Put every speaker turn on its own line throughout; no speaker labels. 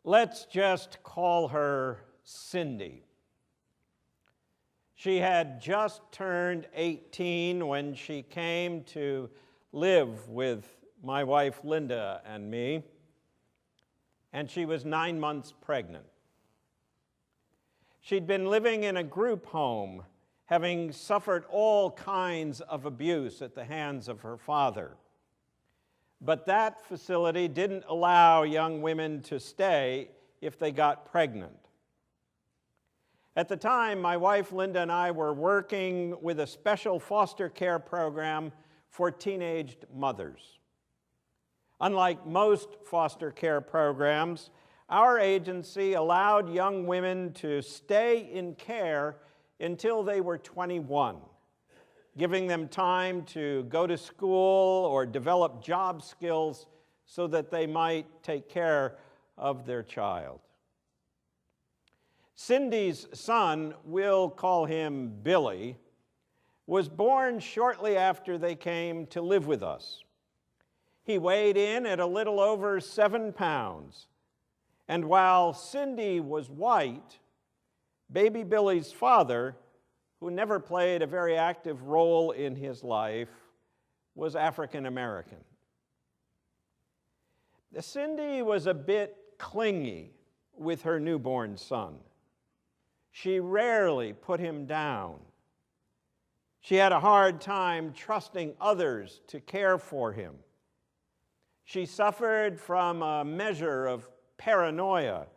Let's just call her Cindy. She had just turned 18 when she came to live with my wife Linda and me, and she was 9 months pregnant. She'd been living in a group home, having suffered all kinds of abuse at the hands of her father. But that facility didn't allow young women to stay if they got pregnant. At the time, my wife Linda and I were working with a special foster care program for teenaged mothers. Unlike most foster care programs, our agency allowed young women to stay in care until they were 21, giving them time to go to school or develop job skills so that they might take care of their child. Cindy's son, we'll call him Billy, was born shortly after they came to live with us. He weighed in at a little over 7 pounds, and while Cindy was white, baby Billy's father, who never played a very active role in his life, was African American. Cindy was a bit clingy with her newborn son. She rarely put him down. She had a hard time trusting others to care for him. She suffered from a measure of paranoia.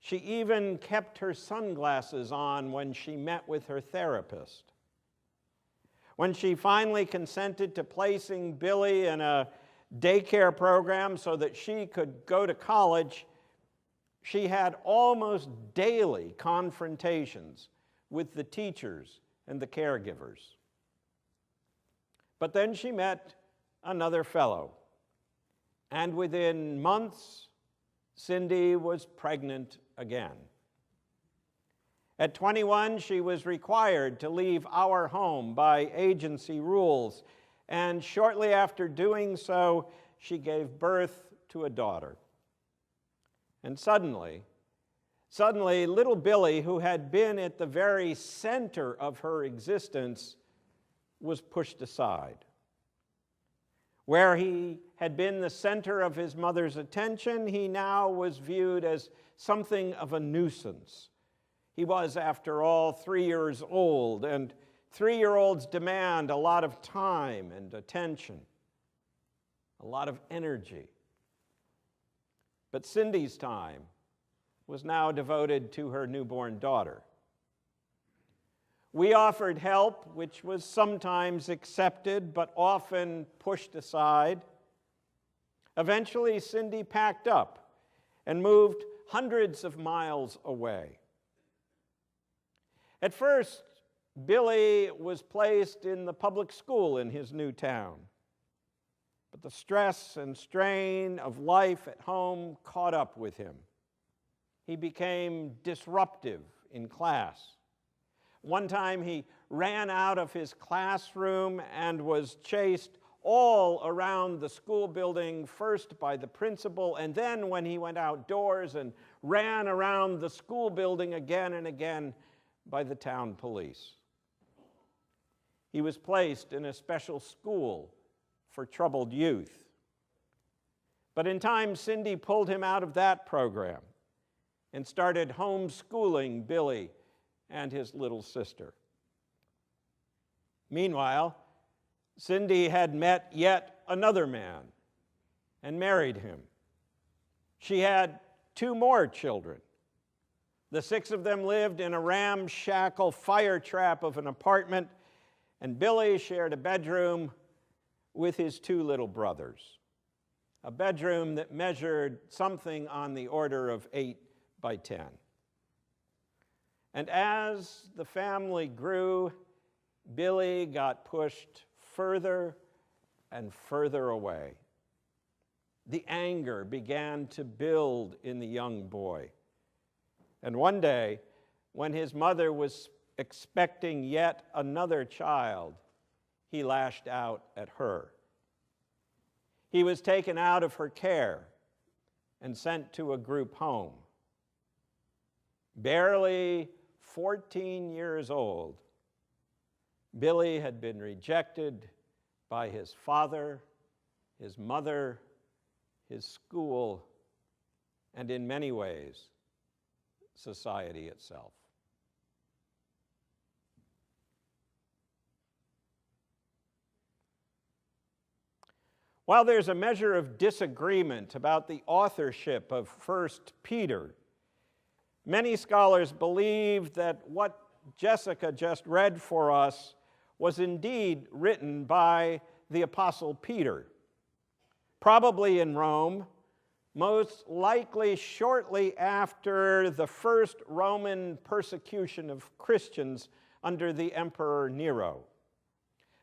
She even kept her sunglasses on when she met with her therapist. When she finally consented to placing Billy in a daycare program so that she could go to college, she had almost daily confrontations with the teachers and the caregivers. But then she met another fellow, and within months, Cindy was pregnant again. At 21, she was required to leave our home by agency rules, and shortly after doing so, she gave birth to a daughter. And suddenly, little Billy, who had been at the very center of her existence, was pushed aside. Where he had been the center of his mother's attention, he now was viewed as something of a nuisance. He was, after all, 3 years old, and 3-year-olds demand a lot of time and attention, a lot of energy. But Cindy's time was now devoted to her newborn daughter. We offered help, which was sometimes accepted but often pushed aside. Eventually, Cindy packed up and moved hundreds of miles away. At first, Billy was placed in the public school in his new town. But the stress and strain of life at home caught up with him. He became disruptive in class. One time he ran out of his classroom and was chased all around the school building, first by the principal, and then when he went outdoors and ran around the school building again and again by the town police. He was placed in a special school for troubled youth. But in time, Cindy pulled him out of that program and started homeschooling Billy and his little sister. Meanwhile, Cindy had met yet another man and married him. She had 2 more children. The 6 of them lived in a ramshackle fire trap of an apartment, and Billy shared a bedroom with his 2 little brothers, a bedroom that measured something on the order of 8 by 10. And as the family grew, Billy got pushed further and further away. The anger began to build in the young boy. And one day, when his mother was expecting yet another child, he lashed out at her. He was taken out of her care and sent to a group home. Barely 14 years old, Billy had been rejected by his father, his mother, his school, and in many ways, society itself. While there's a measure of disagreement about the authorship of 1 Peter, many scholars believe that what Jessica just read for us was indeed written by the Apostle Peter, probably in Rome, most likely shortly after the first Roman persecution of Christians under the Emperor Nero.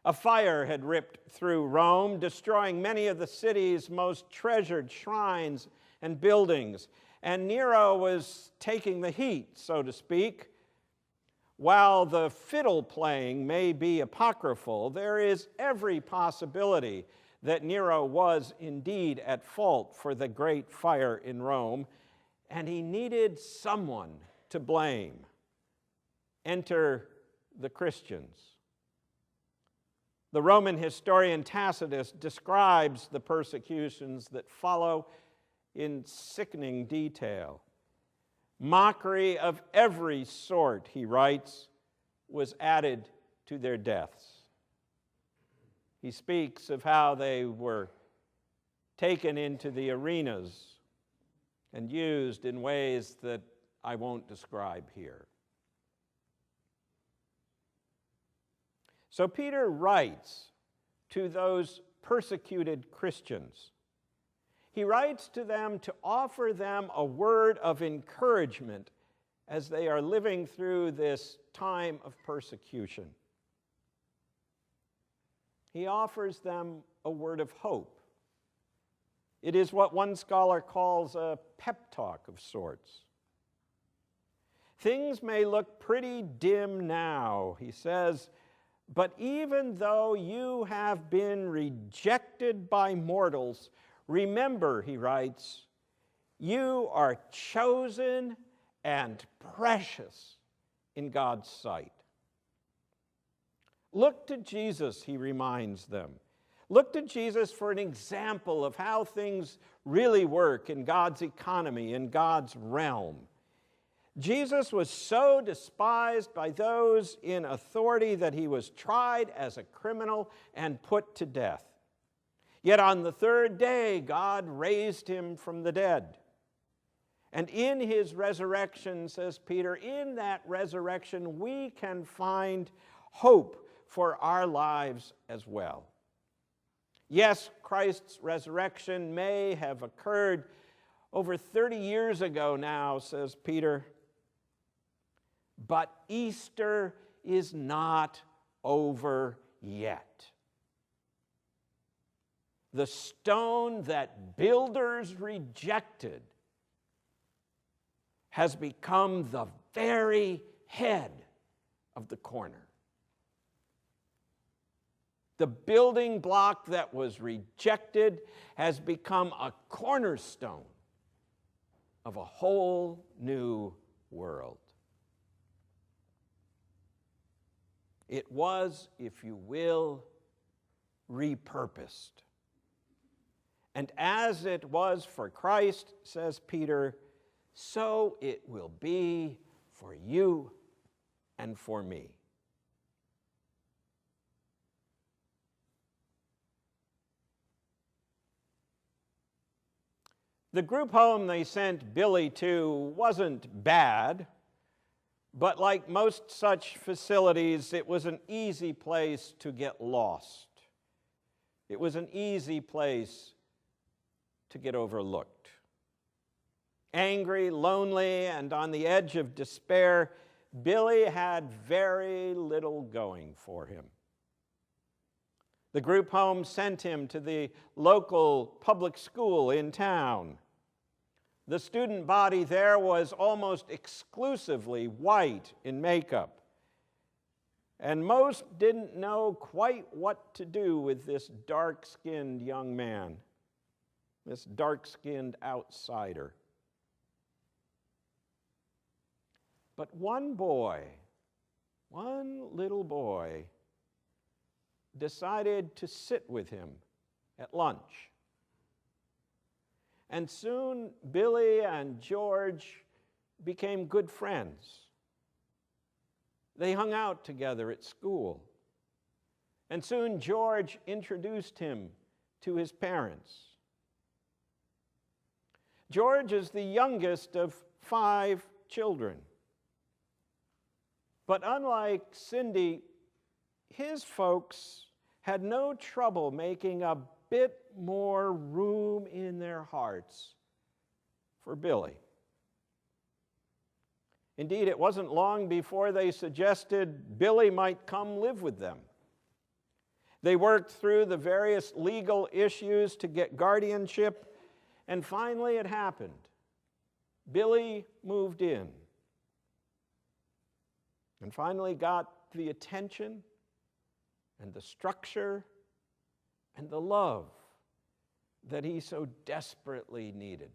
A fire had ripped through Rome, destroying many of the city's most treasured shrines and buildings, and Nero was taking the heat, so to speak. While the fiddle playing may be apocryphal, there is every possibility that Nero was indeed at fault for the great fire in Rome, and he needed someone to blame. Enter the Christians. The Roman historian Tacitus describes the persecutions that follow in sickening detail. Mockery of every sort, he writes, was added to their deaths. He speaks of how they were taken into the arenas and used in ways that I won't describe here. So Peter writes to those persecuted Christians. He writes to them to offer them a word of encouragement as they are living through this time of persecution. He offers them a word of hope. It is what one scholar calls a pep talk of sorts. Things may look pretty dim now, he says, but even though you have been rejected by mortals, remember, he writes, you are chosen and precious in God's sight. Look to Jesus, he reminds them. Look to Jesus for an example of how things really work in God's economy, in God's realm. Jesus was so despised by those in authority that he was tried as a criminal and put to death. Yet on the third day, God raised him from the dead. And in his resurrection, says Peter, in that resurrection, we can find hope for our lives as well. Yes, Christ's resurrection may have occurred over 30 years ago now, says Peter, but Easter is not over yet. The stone that builders rejected has become the very head of the corner. The building block that was rejected has become a cornerstone of a whole new world. It was, if you will, repurposed. And as it was for Christ, says Peter, so it will be for you and for me. The group home they sent Billy to wasn't bad, but like most such facilities, it was an easy place to get lost. It was an easy place to get overlooked. Angry, lonely, and on the edge of despair, Billy had very little going for him. The group home sent him to the local public school in town. The student body there was almost exclusively white in makeup, and most didn't know quite what to do with this dark-skinned young man, this dark-skinned outsider. But one little boy, decided to sit with him at lunch. And soon Billy and George became good friends. They hung out together at school. And soon George introduced him to his parents. George is the youngest of 5 children. But unlike Cindy, his folks had no trouble making a bit more room in their hearts for Billy. Indeed, it wasn't long before they suggested Billy might come live with them. They worked through the various legal issues to get guardianship, and finally it happened. Billy moved in and finally got the attention and the structure and the love that he so desperately needed.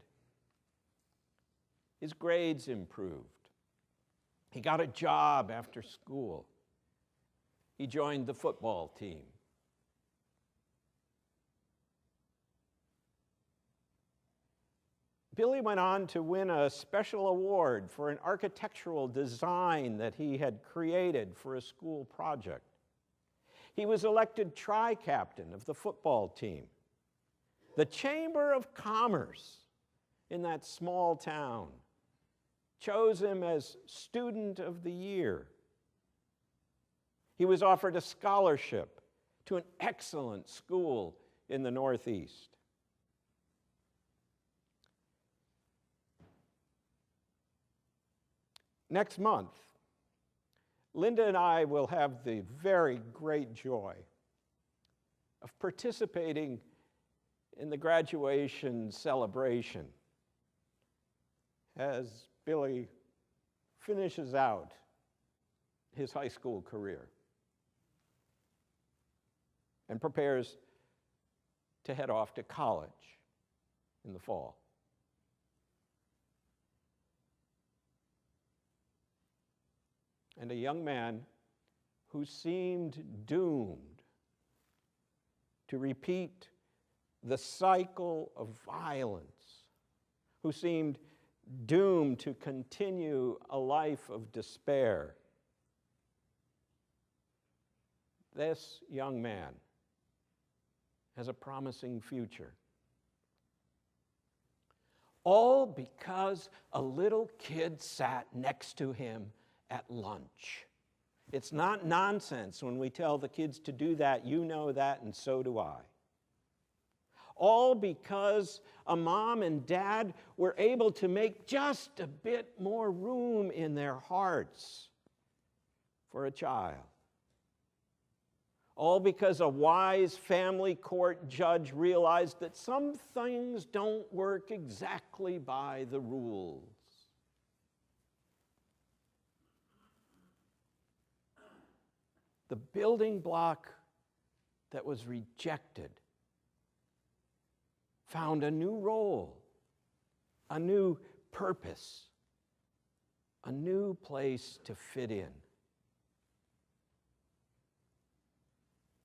His grades improved. He got a job after school. He joined the football team. Billy went on to win a special award for an architectural design that he had created for a school project. He was elected tri-captain of the football team. The Chamber of Commerce in that small town chose him as Student of the Year. He was offered a scholarship to an excellent school in the Northeast. Next month, Linda and I will have the very great joy of participating in the graduation celebration as Billy finishes out his high school career and prepares to head off to college in the fall. And a young man who seemed doomed to repeat the cycle of violence, who seemed doomed to continue a life of despair. This young man has a promising future. All because a little kid sat next to him at lunch. It's not nonsense when we tell the kids to do that. You know that, and so do I. All because a mom and dad were able to make just a bit more room in their hearts for a child. All because a wise family court judge realized that some things don't work exactly by the rules. The building block that was rejected found a new role, a new purpose, a new place to fit in.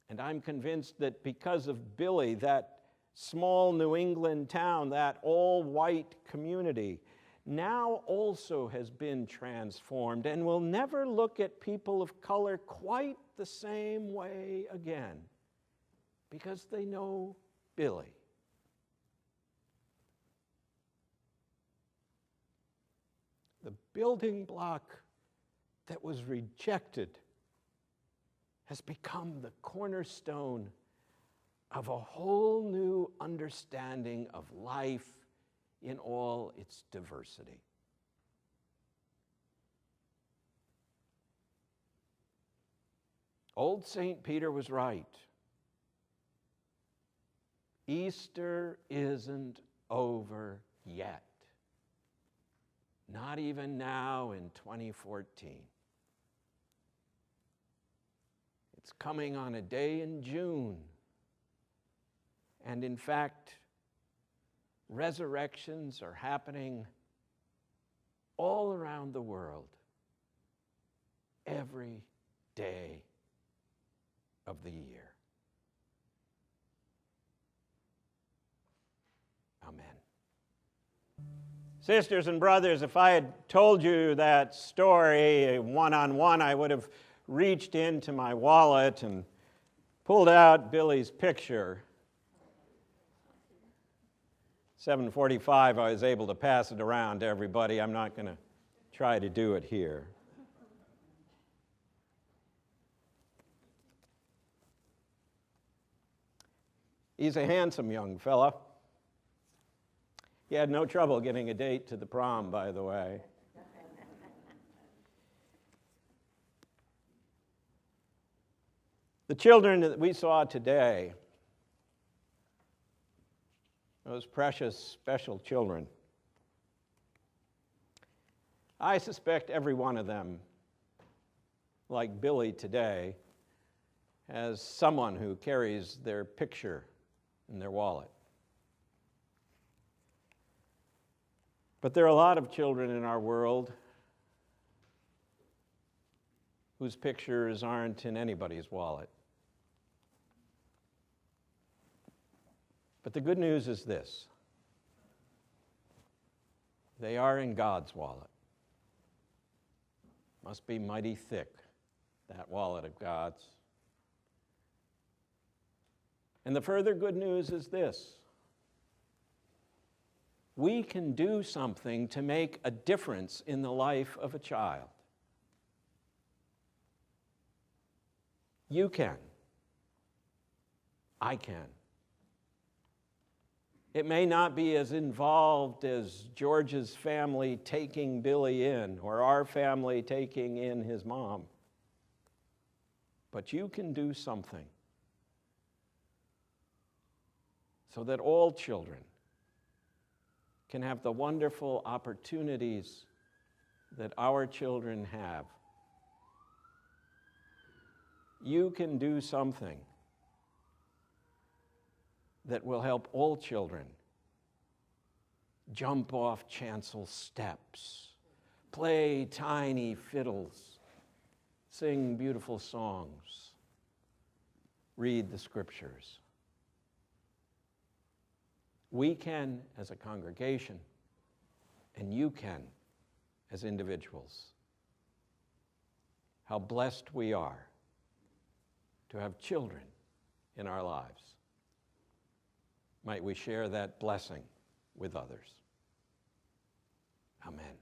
And I'm convinced that because of Billy, that small New England town, that all-white community, now also has been transformed and will never look at people of color quite the same way again because they know Billy. The building block that was rejected has become the cornerstone of a whole new understanding of life in all its diversity. Old St. Peter was right. Easter isn't over yet. Not even now in 2014. It's coming on a day in June. And in fact, resurrections are happening all around the world every day of the year. Amen. Sisters and brothers, if I had told you that story one-on-one, I would have reached into my wallet and pulled out Billy's picture. 7:45, I was able to pass it around to everybody. I'm not going to try to do it here. He's a handsome young fella. He had no trouble getting a date to the prom, by the way. The children that we saw today, those precious, special children, I suspect every one of them, like Billy today, has someone who carries their picture in their wallet. But there are a lot of children in our world whose pictures aren't in anybody's wallet. But the good news is this: they are in God's wallet. Must be mighty thick, that wallet of God's. And the further good news is this: we can do something to make a difference in the life of a child. You can. I can. It may not be as involved as George's family taking Billy in, or our family taking in his mom. But you can do something so that all children can have the wonderful opportunities that our children have. You can do something that will help all children jump off chancel steps, play tiny fiddles, sing beautiful songs, read the scriptures. We can as a congregation, and you can as individuals. How blessed we are to have children in our lives. Might we share that blessing with others. Amen.